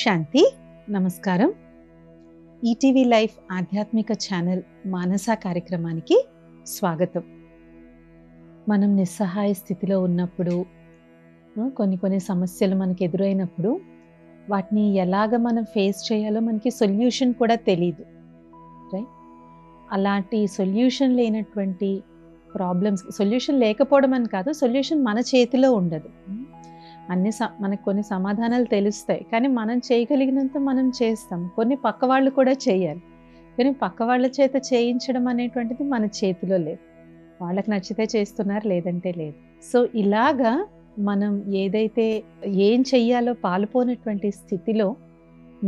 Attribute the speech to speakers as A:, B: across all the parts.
A: శాంతి. నమస్కారం. ETV life ఆధ్యాత్మిక channel మానస కార్యక్రమానికి స్వాగతం. మనం నిస్సహాయ స్థితిలో ఉన్నప్పుడు కొన్ని సమస్యలు మనకు ఎదురైనప్పుడు వాటిని ఎలాగ మనం ఫేస్ చేయాలో మనకి సొల్యూషన్ కూడా తెలీదు, రైట్? అలాంటి సొల్యూషన్ లేనటువంటి ప్రాబ్లమ్స్, సొల్యూషన్ లేకపోవడం అని కాదు, సొల్యూషన్ మన చేతిలో ఉండదు. మనకు కొన్ని సమాధానాలు తెలుస్తాయి, కానీ మనం చేయగలిగినంత మనం చేస్తాం. కొన్ని పక్క వాళ్ళు కూడా చేయాలి, కానీ పక్క వాళ్ళ చేత చేయించడం అనేటువంటిది మన చేతిలో లేదు. వాళ్ళకి నచ్చితే చేస్తున్నారు, లేదంటే లేదు. సో ఇలాగా మనం ఏదైతే ఏం చెయ్యాలో పాలుపోనటువంటి స్థితిలో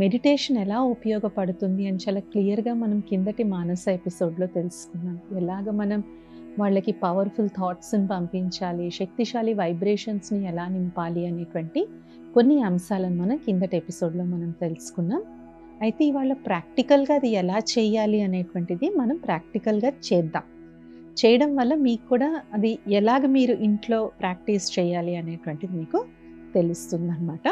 A: మెడిటేషన్ ఎలా ఉపయోగపడుతుంది అని చాలా క్లియర్గా మనం కిందటి మానస ఎపిసోడ్లో తెలుసుకున్నాం. ఎలాగ మనం వాళ్ళకి పవర్ఫుల్ థాట్స్ని పంపించాలి, శక్తిశాలి వైబ్రేషన్స్ని ఎలా నింపాలి అనేటువంటి కొన్ని అంశాలను మనం కిందటి ఎపిసోడ్లో మనం తెలుసుకున్నాం. అయితే ఇవాళ ప్రాక్టికల్గా అది ఎలా చేయాలి అనేటువంటిది మనం ప్రాక్టికల్గా చేద్దాం. చేయడం వల్ల మీకు కూడా అది ఎలాగ మీరు ఇంట్లో ప్రాక్టీస్ చేయాలి అనేటువంటిది మీకు తెలుస్తుంది అన్నమాట.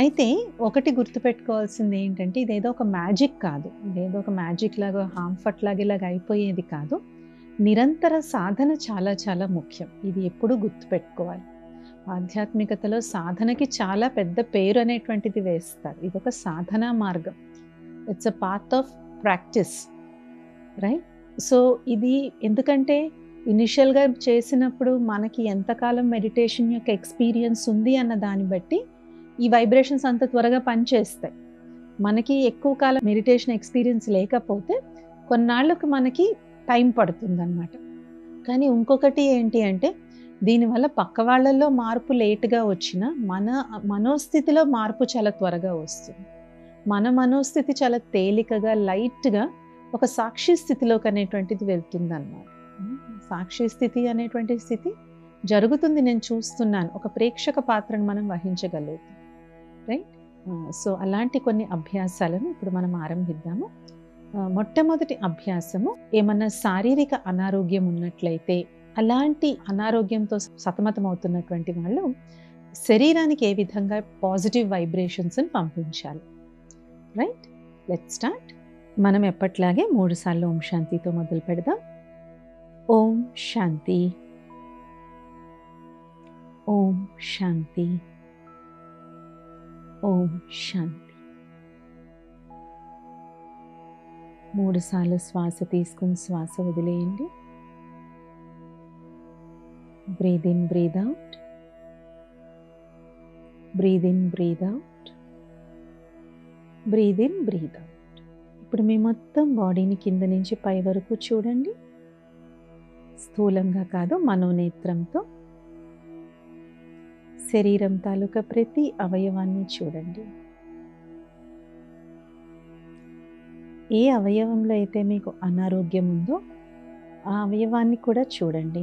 A: అయితే ఒకటి గుర్తుపెట్టుకోవాల్సింది ఏంటంటే, ఇదేదో ఒక మ్యాజిక్ కాదు, ఇదేదో ఒక మ్యాజిక్ లాగా హార్మ్ఫట్ లాగా ఇలాగ అయిపోయేది కాదు. నిరంతర సాధన చాలా చాలా ముఖ్యం. ఇది ఎప్పుడూ గుర్తుపెట్టుకోవాలి. ఆధ్యాత్మికతలో సాధనకి చాలా పెద్ద పేరు అనేటువంటిది వేస్తారు. ఇదొక సాధనా మార్గం. It's a path of practice, right? So ఇది ఎందుకంటే ఇనిషియల్గా చేసినప్పుడు మనకి ఎంతకాలం మెడిటేషన్ యొక్క ఎక్స్పీరియన్స్ ఉంది అన్న దాన్ని బట్టి ఈ వైబ్రేషన్స్ అంత త్వరగా పనిచేస్తాయి. మనకి ఎక్కువ కాలం మెడిటేషన్ ఎక్స్పీరియన్స్ లేకపోతే కొన్నాళ్ళకు మనకి టైం పడుతుందన్నమాట. కానీ ఇంకొకటి ఏంటి అంటే, దీనివల్ల పక్క వాళ్ళల్లో మార్పు లేటుగా వచ్చినా మన మనోస్థితిలో మార్పు చాలా త్వరగా వస్తుంది. మన మనోస్థితి చాలా తేలికగా, లైట్గా ఒక సాక్షి స్థితిలోకి అనేటువంటిది వెళ్తుందన్నమాట. సాక్షి స్థితి అనేటువంటి స్థితి జరుగుతుంది, నేను చూస్తున్నాను, ఒక ప్రేక్షక పాత్రను మనం వహించగలుగుతాం, రైట్? సో అలాంటి కొన్ని అభ్యాసాలను ఇప్పుడు మనం ఆరంభిద్దాము. మొట్టమొదటి అభ్యాసము, ఏమన్నా శారీరక అనారోగ్యం ఉన్నట్లయితే, అలాంటి అనారోగ్యంతో సతమతం అవుతున్నటువంటి వాళ్ళు శరీరానికి ఏ విధంగా పాజిటివ్ వైబ్రేషన్స్ని పంపించాలి, రైట్? Let's start. మనం ఎప్పట్లాగే 3 సార్లు ఓం శాంతితో మొదలు పెడదాం. ఓం శాంతి, ఓం శాంతి, ఓం శాంతి. 3 సార్లు శ్వాస తీసుకుని శ్వాస వదిలేయండి. Breathe in, breathe out, breathe in, breathe out, breathe in, breathe out. ఇప్పుడు మీ మొత్తం బాడీని కింద నుంచి పై వరకు చూడండి. స్థూలంగా కాదు, మనోనేత్రంతో శరీరం తాలూకా ప్రతి అవయవాన్ని చూడండి. ఏ అవయవంలో అయితే మీకు అనారోగ్యం ఉందో ఆ అవయవాన్ని కూడా చూడండి.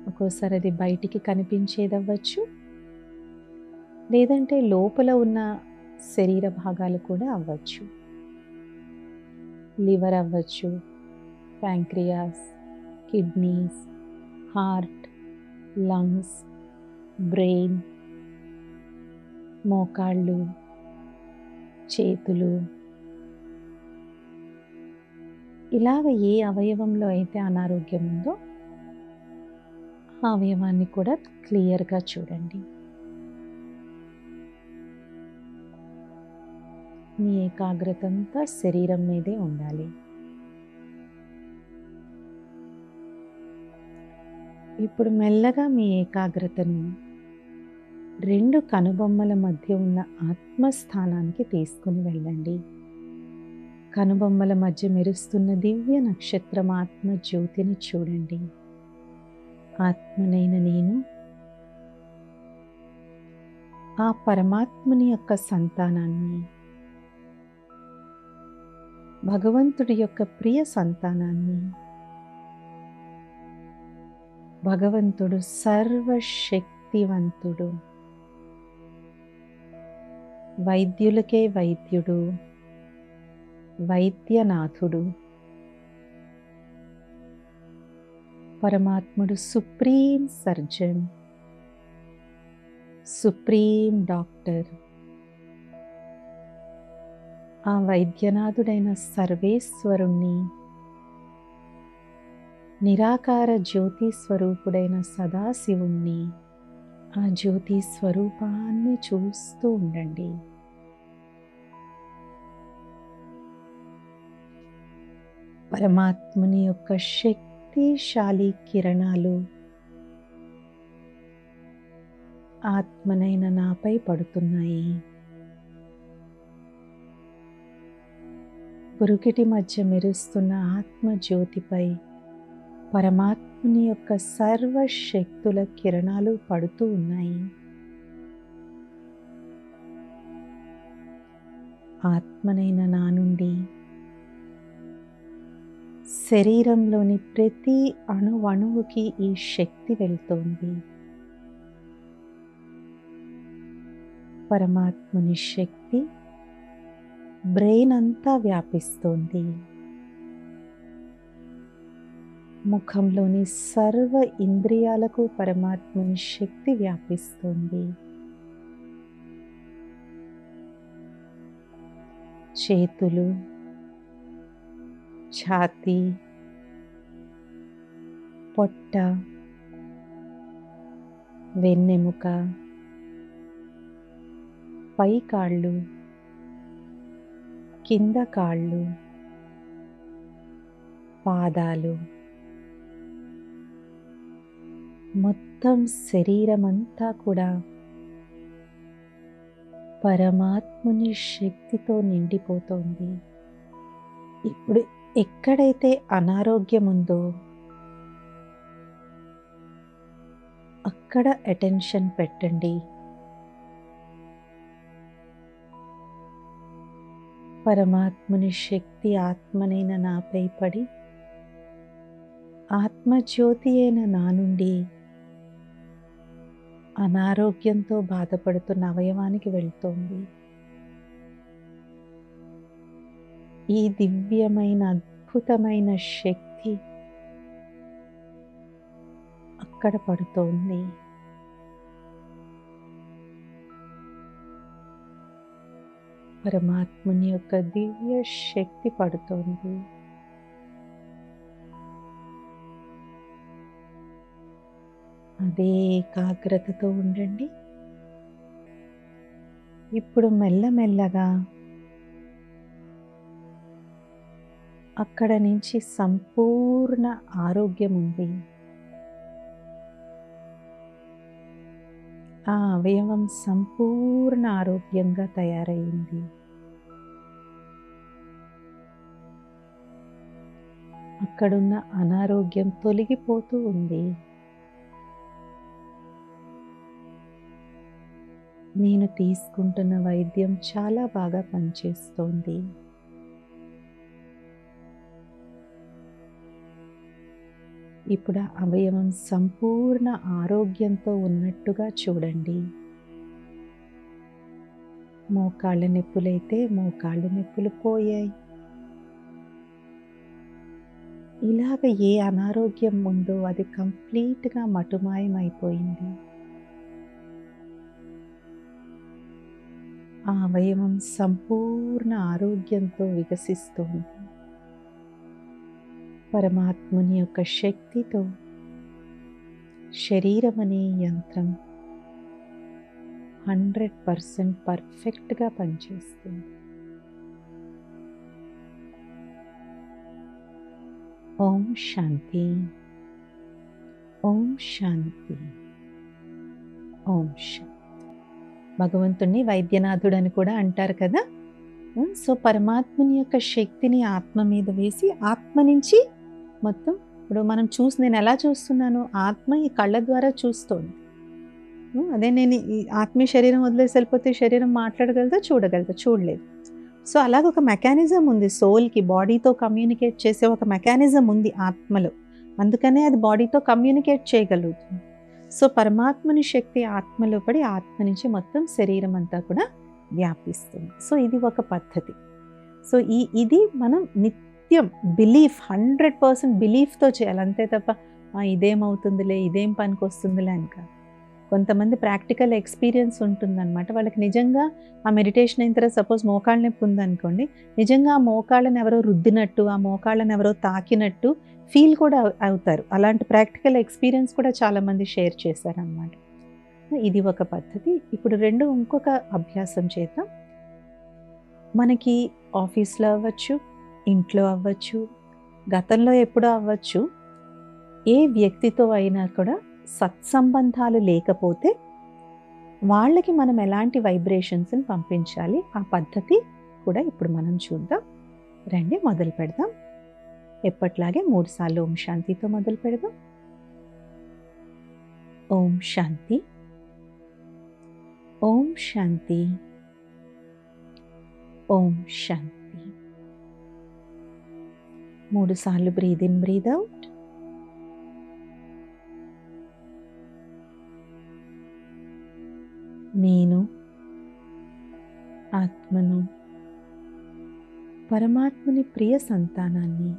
A: ఒక్కోసారి అది బయటికి కనిపించేది అవ్వచ్చు, లేదంటే లోపల ఉన్న శరీర భాగాలు కూడా అవ్వచ్చు. లివర్ అవ్వచ్చు, pancreas, kidneys, heart, lungs, brain, మోకాళ్ళు, చేతులు. ఇలాగ ఏ అవయవంలో అయితే అనారోగ్యం ఉందో ఆ అవయవాన్ని కూడా క్లియర్గా చూడండి. మీ ఏకాగ్రత అంతా శరీరం మీదే ఉండాలి. ఇప్పుడు మెల్లగా మీ ఏకాగ్రతను 2 కనుబొమ్మల మధ్య ఉన్న ఆత్మస్థానానికి తీసుకుని వెళ్ళండి. కనుబొమ్మల మధ్య మెరుస్తున్న దివ్య నక్షత్రం ఆత్మ జ్యోతిని చూడండి. ఆత్మనైన నేను ఆ పరమాత్ముని యొక్క సంతానాన్ని, భగవంతుడి యొక్క ప్రియ సంతానాన్ని. భగవంతుడు సర్వశక్తివంతుడు, వైద్యులకే వైద్యుడు, వైద్యనాథుడు. పరమాత్ముడు సుప్రీం సర్జన్, సుప్రీం డాక్టర్, ఆ వైద్యనాథుడైన సర్వేశ్వరుణ్ణి, నిరాకార జ్యోతి స్వరూపుడైన సదాశివుణ్ణి, ఆ జ్యోతి స్వరూపాన్ని చూస్తూ ఉండండి. పరమాత్ముని యొక్క శక్తిశాలి కిరణాలు ఆత్మనైన నాపై పడుతున్నాయి. పురుకిటి మధ్య మెరుస్తున్న ఆత్మ జ్యోతిపై పరమాత్ముని యొక్క సర్వశక్తుల కిరణాలు పడుతూ ఉన్నాయి. ఆత్మనైన నా నుండి శరీరంలోని ప్రతి అణువణువుకి ఈ శక్తి వెళ్తోంది. పరమాత్ముని శక్తి బ్రెయిన్ అంతా వ్యాపిస్తోంది. ముఖంలోని సర్వ ఇంద్రియాలకు పరమాత్ముని శక్తి వ్యాపిస్తోంది. చేతులు, ఛాతీ, పొట్ట, వెన్నెముక, పై కాళ్ళు, కింద కాళ్ళు, పాదాలు, మొత్తం శరీరమంతా కూడా పరమాత్ముని శక్తితో నిండిపోతోంది. ఇప్పుడు ఎక్కడైతే అనారోగ్యం ఉందో అక్కడ అటెన్షన్ పెట్టండి. పరమాత్ముని శక్తి ఆత్మనైన నాపై పడి ఆత్మజ్యోతి అయిన నా నుండి అనారోగ్యంతో బాధపడుతున్న అవయవానికి వెళ్తోంది. ఈ దివ్యమైన అద్భుతమైన శక్తి అక్కడ పడుతోంది. పరమాత్ముని యొక్క దివ్య శక్తి పడుతోంది. అదే ఏకాగ్రతతో ఉండండి. ఇప్పుడు మెల్లమెల్లగా అక్కడ నుంచి సంపూర్ణ ఆరోగ్యం ఉంది. ఆ అవయవం సంపూర్ణ ఆరోగ్యంగా తయారైంది. అక్కడున్న అనారోగ్యం తొలగిపోతూ ఉంది. నేను తీసుకుంటున్న వైద్యం చాలా బాగా పనిచేస్తోంది. ఇప్పుడు ఆ అవయవం సంపూర్ణ ఆరోగ్యంతో ఉన్నట్టుగా చూడండి. మోకాళ్ళ నొప్పులైతే మోకాళ్ళ నొప్పులు పోయాయి. ఇలాగ ఏ అనారోగ్యం ఉందో అది కంప్లీట్గా మటుమాయమైపోయింది. ఆ అవయవం సంపూర్ణ ఆరోగ్యంతో వికసిస్తోంది. పరమాత్ముని యొక్క శక్తితో శరీరం అనే యంత్రం 100% పర్ఫెక్ట్గా పనిచేస్తుంది. ఓం శాంతి, ఓం శాంతి, ఓం శాంతి. భగవంతుణ్ణి వైద్యనాథుడు అని కూడా అంటారు కదా. సో పరమాత్ముని యొక్క శక్తిని ఆత్మ మీద వేసి ఆత్మ నుంచి మొత్తం ఇప్పుడు మనం నేను ఎలా చూస్తున్నాను, ఆత్మ ఈ కళ్ళ ద్వారా చూస్తోంది. అదే నేను ఈ ఆత్మీయ శరీరం వదిలేసి వెళ్ళిపోతే శరీరం మాట్లాడగలదా, చూడగలదా? చూడలేదు. సో అలాగ ఒక మెకానిజం ఉంది సోల్కి, బాడీతో కమ్యూనికేట్ చేసే ఒక మెకానిజం ఉంది ఆత్మలో. అందుకనే అది బాడీతో కమ్యూనికేట్ చేయగలుగుతుంది. సో పరమాత్మని శక్తి ఆత్మలో పడి ఆత్మ నుంచి మొత్తం శరీరం అంతా కూడా వ్యాపిస్తుంది. సో ఇది ఒక పద్ధతి. సో ఇది మనం నిత్యం బిలీఫ్ 100% బిలీఫ్తో చేయాలి. అంతే తప్ప ఇదేమవుతుందిలే, ఇదేం పనికి వస్తుందిలే అని కాదు. కొంతమంది ప్రాక్టికల్ ఎక్స్‌పీరియన్స్ ఉంటుందనమాట. వాళ్ళకి నిజంగా ఆ మెడిటేషన్ అయిన తర్వాత సపోజ్ మోకాళ్ళ నొప్పి ఉందనుకోండి, నిజంగా ఆ మోకాళ్ళని ఎవరో రుద్దినట్టు, ఆ మోకాళ్ళని ఎవరో తాకినట్టు ఫీల్ కూడా అవుతారు. అలాంటి ప్రాక్టికల్ ఎక్స్‌పీరియన్స్ కూడా చాలామంది షేర్ చేశారనమాట. ఇది ఒక పద్ధతి. ఇప్పుడు ఇంకొక అభ్యాసం చేద్దాం. మనకి ఆఫీస్‌లో అవ్వచ్చు, ఇంట్లో అవ్వచ్చు, గతంలో ఎప్పుడో అవ్వచ్చు. ఏ వ్యక్తితో అయినా కూడా సత్సంబంధాలు లేకపోతే వాళ్ళకి మనం ఎలాంటి వైబ్రేషన్స్‌ని పంపించాలి? ఆ పద్ధతి కూడా ఇప్పుడు మనం చూద్దాం. రండి మొదలు పెడదాం. ఎప్పట్లాగే 3 సార్లు ఓం శాంతితో మొదలు పెడదాం. ఓం శాంతి. ఓం శాంతి. ఓం శాంతి. 3 సార్లు బ్రీత్ ఇన్, బ్రీత్ ఔట్. నేను ఆత్మను, పరమాత్మని ప్రియ సంతానాన్ని.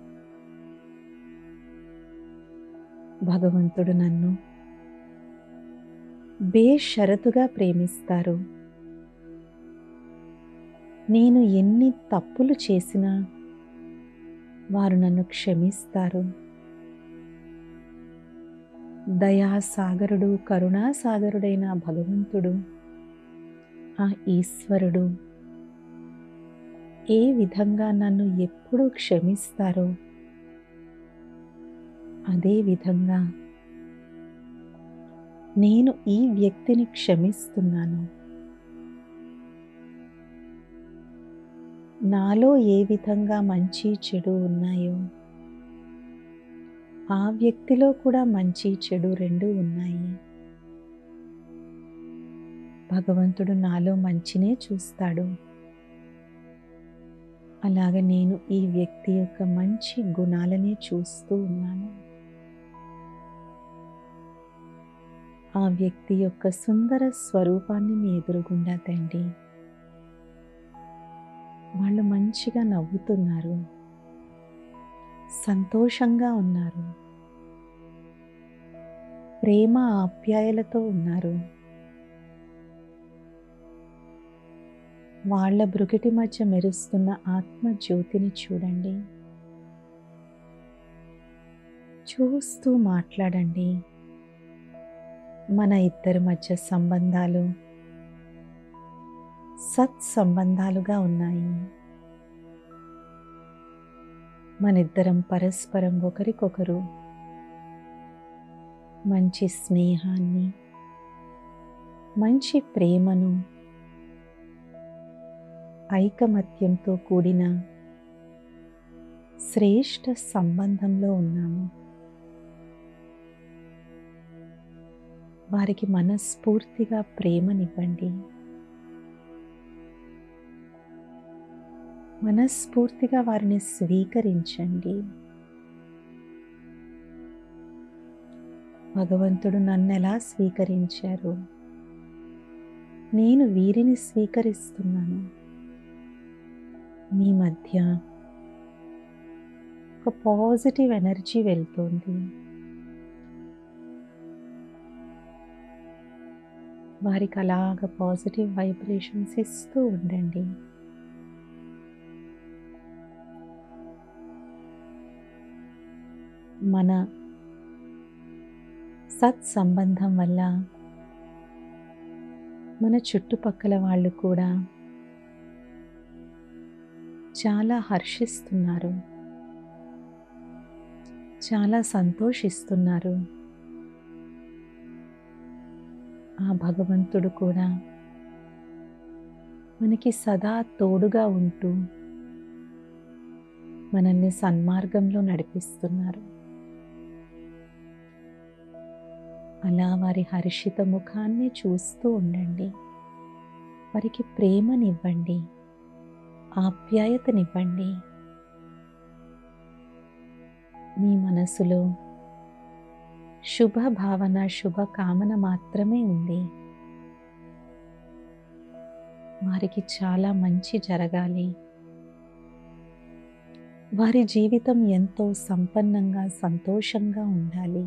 A: భగవంతుడు నన్ను బేషరతుగా ప్రేమిస్తారు. నేను ఎన్ని తప్పులు చేసినా వారు నన్ను క్షమిస్తారు. దయాసాగరుడు, కరుణాసాగరుడైన భగవంతుడు, ఆ ఈశ్వరుడు ఏ విధంగా నన్ను ఎప్పుడూ క్షమిస్తారో అదే విధంగా నేను ఈ వ్యక్తిని క్షమిస్తున్నాను. నాలో ఏ విధంగా మంచి చెడు ఉన్నాయో ఆ వ్యక్తిలో కూడా మంచి చెడు రెండూ ఉన్నాయి. భగవంతుడు నాలో మంచినే చూస్తాడు. అలాగే నేను ఈ వ్యక్తి యొక్క మంచి గుణాలనే చూస్తూ ఉన్నాను. ఆ వ్యక్తి యొక్క సుందర స్వరూపాన్ని మీ ఎదురుగుండా తండి. వాళ్ళు మంచిగా నవ్వుతున్నారు, సంతోషంగా ఉన్నారు, ప్రేమ ఆప్యాయలతో ఉన్నారు. వాళ్ళ బ్రుకిటి మధ్య మెరుస్తున్న ఆత్మ జ్యోతిని చూడండి. చూస్తూ మాట్లాడండి. మన ఇద్దరి మధ్య సంబంధాలు సత్సంబంధాలుగా ఉన్నాయి. మనిద్దరం పరస్పరం ఒకరికొకరు మంచి స్నేహాన్ని, మంచి ప్రేమను, ఐకమత్యంతో కూడిన శ్రేష్ఠ సంబంధంలో ఉన్నాము. వారికి మనస్ఫూర్తిగా ప్రేమనివ్వండి. మనస్ఫూర్తిగా వారిని స్వీకరించండి. భగవంతుడు నన్నెలా స్వీకరించారు, నేను వీరిని స్వీకరిస్తున్నాను. మీ మధ్య ఒక పాజిటివ్ ఎనర్జీ వెళ్తోంది. వారికి అలాగ పాజిటివ్ వైబ్రేషన్స్ ఇస్తూ ఉండండి. మన సత్సంబంధం వల్ల మన చుట్టుపక్కల వాళ్ళు కూడా చాలా హర్షిస్తున్నారు, చాలా సంతోషిస్తున్నారు. ఆ భగవంతుడు కూడా మనకి సదా తోడుగా ఉంటూ మనల్ని సన్మార్గంలో నడిపిస్తున్నారు. అలా వారి హర్షిత ముఖాన్ని చూస్తూ ఉండండి. వారికి ప్రేమనివ్వండి, ఆప్యాయతనివ్వండి. మీ మనసులో శుభ భావన, శుభ కామన మాత్రమే ఉంది. వారికి చాలా మంచి జరగాలి. వారి జీవితం ఎంతో సంపన్నంగా, సంతోషంగా ఉండాలి.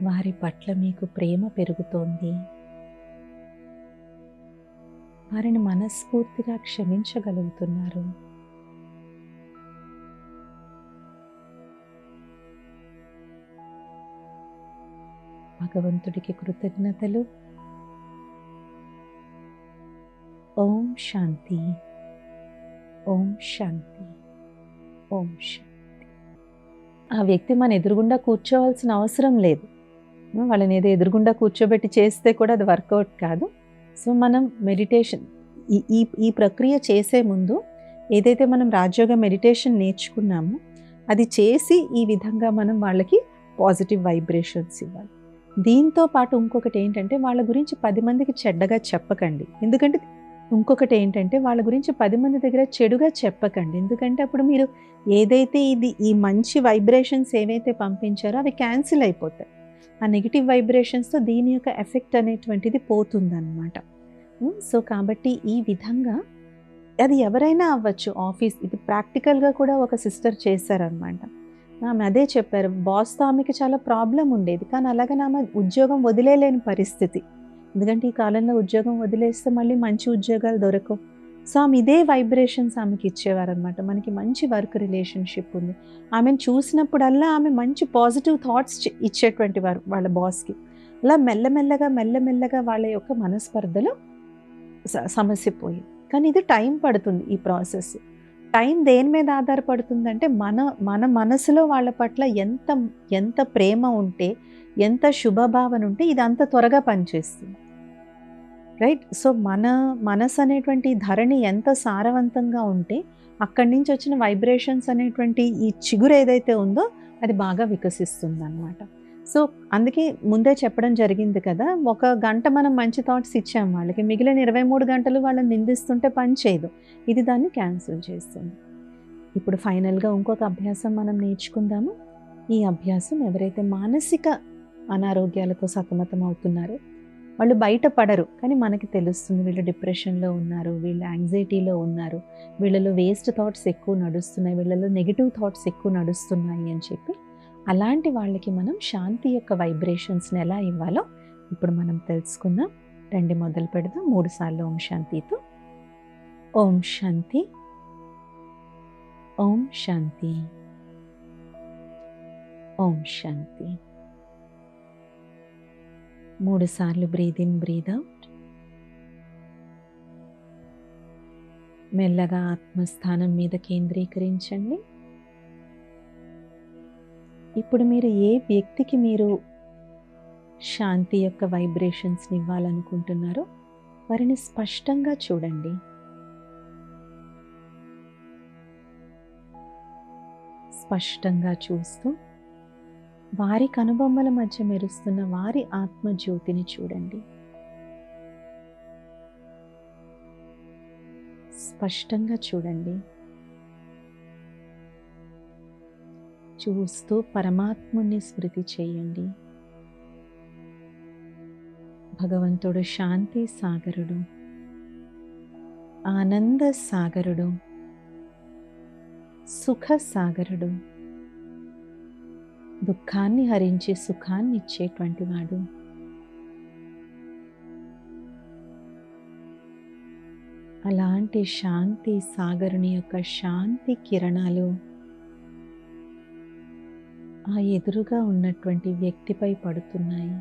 A: వారి పట్ల మీకు ప్రేమ పెరుగుతోంది. వారిని మనస్ఫూర్తిగా క్షమించగలుగుతున్నారు. భగవంతుడికి కృతజ్ఞతలు. ఓం శాంతి. ఓం శాంతి. ఓం శాంతి. ఆ వ్యక్తి మన ఎదురుగుండా కూర్చోవలసిన అవసరం లేదు. వాళ్ళని ఏదో ఎదురుగుండా కూర్చోబెట్టి చేస్తే కూడా అది వర్కౌట్ కాదు. సో మనం మెడిటేషన్ ఈ ఈ ఈ ప్రక్రియ చేసే ముందు ఏదైతే మనం రాజయోగ మెడిటేషన్ నేర్చుకున్నామో అది చేసి ఈ విధంగా మనం వాళ్ళకి పాజిటివ్ వైబ్రేషన్స్ ఇవ్వాలి. దీంతో పాటు ఇంకొకటి ఏంటంటే వాళ్ళ గురించి 10 మందికి చెడ్డగా చెప్పకండి. ఎందుకంటే ఇంకొకటి ఏంటంటే వాళ్ళ గురించి 10 మంది దగ్గర చెడుగా చెప్పకండి. ఎందుకంటే అప్పుడు మీరు ఏదైతే ఈ మంచి వైబ్రేషన్స్ ఏవైతే పంపించారో అవి క్యాన్సిల్ అయిపోతాయి. ఆ నెగిటివ్ వైబ్రేషన్స్తో దీని యొక్క ఎఫెక్ట్ అనేటువంటిది పోతుందన్నమాట. సో కాబట్టి ఈ విధంగా అది ఎవరైనా అవ్వచ్చు. ఆఫీస్ ఇది ప్రాక్టికల్గా కూడా ఒక సిస్టర్ చేశారనమాట. ఆమె అదే చెప్పారు, బాస్తో ఆమెకి చాలా ప్రాబ్లం ఉండేది. కానీ అలాగని ఆమె ఉద్యోగం వదిలేలేని పరిస్థితి. ఎందుకంటే ఈ కాలంలో ఉద్యోగం వదిలేస్తే మళ్ళీ మంచి ఉద్యోగాలు దొరకవు. సో ఆమె ఇదే వైబ్రేషన్స్ ఆమెకి ఇచ్చేవారనమాట. మనకి మంచి వర్క్ రిలేషన్షిప్ ఉంది. ఆమెను చూసినప్పుడల్లా ఆమె మంచి పాజిటివ్ థాట్స్ ఇచ్చేటువంటి వారు వాళ్ళ బాస్కి. అలా మెల్లమెల్లగా వాళ్ళ యొక్క మనస్పర్ధలో సమస్య పోయింది. కానీ ఇది టైం పడుతుంది ఈ ప్రాసెస్. టైం దేని మీద ఆధారపడుతుందంటే మన మనసులో వాళ్ళ పట్ల ఎంత ప్రేమ ఉంటే, ఎంత శుభభావన ఉంటే ఇది అంత త్వరగా పనిచేస్తుంది. రైట్? సో మన మనసు అనేటువంటి ధరణి ఎంత సారవంతంగా ఉంటే అక్కడి నుంచి వచ్చిన వైబ్రేషన్స్ అనేటువంటి ఈ చిగురు ఏదైతే ఉందో అది బాగా వికసిస్తుందన్నమాట. సో అందుకే ముందే చెప్పడం జరిగింది కదా, ఒక గంట మనం మంచి థాట్స్ ఇచ్చాం వాళ్ళకి, మిగిలిన 23 గంటలు వాళ్ళని నిందిస్తుంటే పని చేయదు. ఇది దాన్ని క్యాన్సిల్ చేస్తుంది. ఇప్పుడు ఫైనల్గా ఇంకొక అభ్యాసం మనం నేర్చుకుందాము. ఈ అభ్యాసం ఎవరైతే మానసిక అనారోగ్యాలతో సతమతం అవుతున్నారో వాళ్ళు బయటపడరు, కానీ మనకి తెలుస్తుంది వీళ్ళు డిప్రెషన్లో ఉన్నారు, వీళ్ళు యాంగ్జైటీలో ఉన్నారు, వీళ్ళలో వేస్ట్ థాట్స్ ఎక్కువ నడుస్తున్నాయి, వీళ్ళలో నెగిటివ్ థాట్స్ ఎక్కువ నడుస్తున్నాయి అని చెప్పి అలాంటి వాళ్ళకి మనం శాంతి యొక్క వైబ్రేషన్స్ని ఎలా ఇవ్వాలో ఇప్పుడు మనం తెలుసుకుందాం. రండి మొదలు పెడదాం. 3 సార్లు ఓం శాంతితో. ఓం శాంతి. ఓం శాంతి. ఓం శాంతి. 3 సార్లు బ్రీద్ ఇన్, బ్రీద్ అవుట్. మెల్లగా ఆత్మస్థానం మీద కేంద్రీకరించండి. ఇప్పుడు మీరు ఏ వ్యక్తికి మీరు శాంతి యొక్క వైబ్రేషన్స్ని ఇవ్వాలనుకుంటున్నారో వారిని స్పష్టంగా చూడండి. స్పష్టంగా చూస్తూ వారి కనుబొమ్మల మధ్య మెరుస్తున్న వారి ఆత్మజ్యోతిని చూడండి. స్పష్టంగా చూడండి. చూస్తూ పరమాత్ముని స్మృతి చేయండి. భగవంతుడు శాంతి సాగరుడు, ఆనంద సాగరుడు, సుఖ సాగరుడు, దుఃఖాన్ని హరించి సుఖాన్ని ఇచ్చేటువంటి వాడు. అలాంటి శాంతి సాగరుని యొక్క శాంతి కిరణాలు ఆ ఎదురుగా ఉన్నటువంటి వ్యక్తిపై పడుతున్నాయి.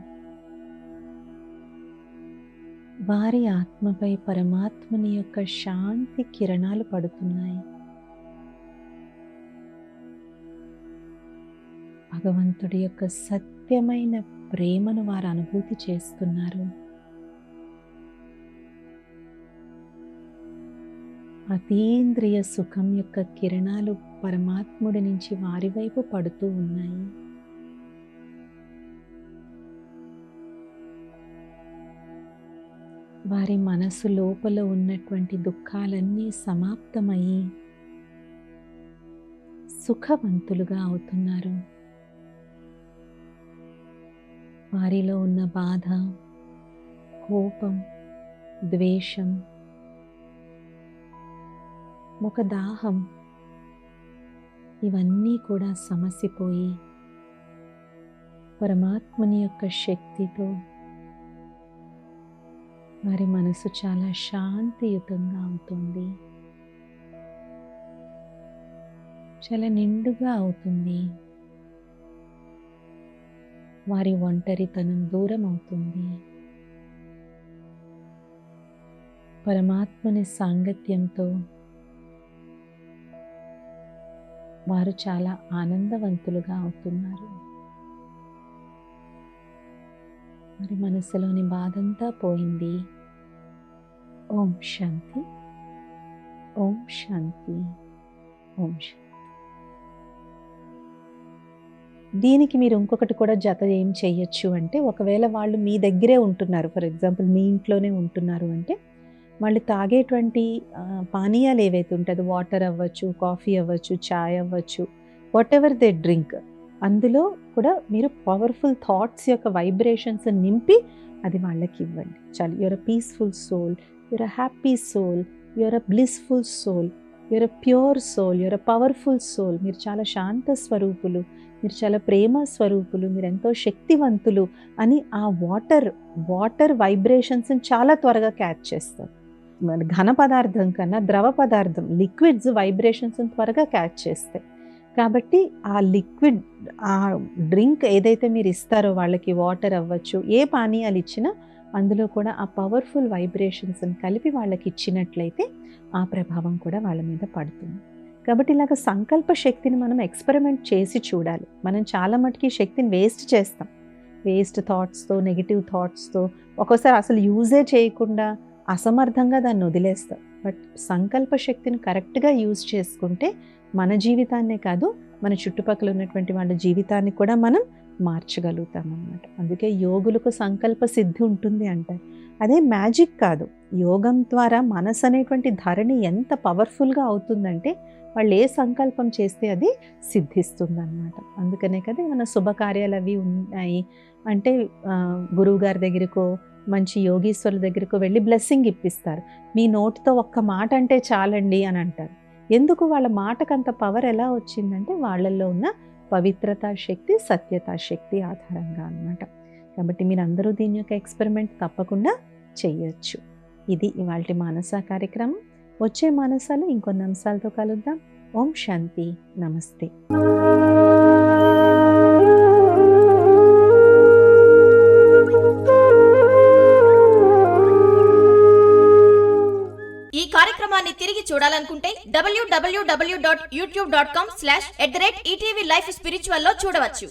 A: వారి ఆత్మపై పరమాత్మని యొక్క శాంతి కిరణాలు పడుతున్నాయి. భగవంతుడి యొక్క సత్యమైన ప్రేమను వారు అనుభూతి చేస్తున్నారు. అతీంద్రియ సుఖం యొక్క కిరణాలు పరమాత్ముడి నుంచి వారి వైపు పడుతూ ఉన్నాయి. వారి మనసు లోపల ఉన్నటువంటి దుఃఖాలన్నీ సమాప్తమయ్యి సుఖవంతులుగా అవుతున్నారు. వారిలో ఉన్న బాధ, కోపం, ద్వేషం, ఒక దాహం ఇవన్నీ కూడా సమసిపోయి పరమాత్మని యొక్క శక్తితో వారి మనసు చాలా శాంతియుతంగా అవుతుంది, చాలా నిండుగా అవుతుంది. వారి ఒంటరితనం దూరం అవుతుంది. పరమాత్మని సాంగత్యంతో వారు చాలా ఆనందవంతులుగా అవుతున్నారు. వారి మనసులోని బాధంతా పోయింది. ఓం శాంతి, ఓం శాంతి, ఓం శాంతి. దీనికి మీరు ఇంకొకటి కూడా జత ఏం చెయ్యొచ్చు అంటే, ఒకవేళ వాళ్ళు మీ దగ్గరే ఉంటున్నారు, ఫర్ ఎగ్జాంపుల్ మీ ఇంట్లోనే ఉంటున్నారు అంటే, వాళ్ళు తాగేటువంటి పానీయాలు ఏవైతే ఉంటాయో, వాటర్ అవ్వచ్చు, కాఫీ అవ్వచ్చు, చాయ్ అవ్వచ్చు, వాట్ ఎవర్ దే డ్రింక్, అందులో కూడా మీరు పవర్ఫుల్ థాట్స్ యొక్క వైబ్రేషన్స్ నింపి అది వాళ్ళకి ఇవ్వండి. చాలు. You're a peaceful soul, you're a happy soul, you're a blissful soul, you're a pure soul, you're a powerful soul. మీరు చాలా శాంత స్వరూపులు, మీరు చాలా ప్రేమ స్వరూపులు, మీరు ఎంతో శక్తివంతులు అని ఆ వాటర్ వైబ్రేషన్స్ని చాలా త్వరగా క్యాచ్ చేస్తారు. ఘన పదార్థం కన్నా ద్రవ పదార్థం, లిక్విడ్స్ వైబ్రేషన్స్ని త్వరగా క్యాచ్ చేస్తాయి. కాబట్టి ఆ లిక్విడ్, ఆ డ్రింక్ ఏదైతే మీరు ఇస్తారో వాళ్ళకి, వాటర్ అవ్వచ్చు, ఏ పానీయాలు ఇచ్చినా అందులో కూడా ఆ పవర్ఫుల్ వైబ్రేషన్స్ని కలిపి వాళ్ళకి ఇచ్చినట్లయితే ఆ ప్రభావం కూడా వాళ్ళ మీద పడుతుంది. కాబట్టి ఇలాగ సంకల్ప శక్తిని మనం ఎక్స్పెరిమెంట్ చేసి చూడాలి. మనం చాలా మటుకి శక్తిని వేస్ట్ చేస్తాం, వేస్ట్ థాట్స్తో, నెగిటివ్ థాట్స్తో, ఒక్కోసారి అసలు యూజే చేయకుండా అసమర్థంగా దాన్ని వదిలేస్తాం. బట్ సంకల్ప శక్తిని కరెక్ట్గా యూజ్ చేసుకుంటే మన జీవితాన్నే కాదు, మన చుట్టుపక్కల ఉన్నటువంటి వాళ్ళ జీవితాన్ని కూడా మనం మార్చగలుగుతాం అన్నమాట. అందుకే యోగులకు సంకల్ప సిద్ధి ఉంటుంది అంటారు. అదే మ్యాజిక్ కాదు. యోగం ద్వారా మనసు అనేటువంటి ధరణి ఎంత పవర్ఫుల్గా అవుతుందంటే వాళ్ళు ఏ సంకల్పం చేస్తే అది సిద్ధిస్తుంది అన్నమాట. అందుకనే కదా మన శుభకార్యాలు అవి ఉన్నాయి అంటే గురువు గారి దగ్గరకో, మంచి యోగీశ్వరుల దగ్గరకు వెళ్ళి బ్లెస్సింగ్ ఇప్పిస్తారు. మీ నోటితో ఒక్క మాట అంటే చాలండి అని అంటారు. ఎందుకు? వాళ్ళ మాటకంత పవర్ ఎలా వచ్చిందంటే వాళ్ళల్లో ఉన్న పవిత్రతా శక్తి, సత్యతా శక్తి ఆధారంగా అన్నమాట. కాబట్టి మీరందరూ దీని యొక్క ఎక్స్పెరిమెంట్ తప్పకుండా చెయ్యొచ్చు. ఇది ఇవాల్టి మానస కార్యక్రమం. వచ్చే మానసాలు ఇంకొన్ని అంశాలతో కలుద్దాం. ఓం శాంతి. నమస్తే.
B: ఈ కార్యక్రమాన్ని తిరిగి చూడాలనుకుంటే www.youtube.com/ETV Life Spiritual లో చూడవచ్చు.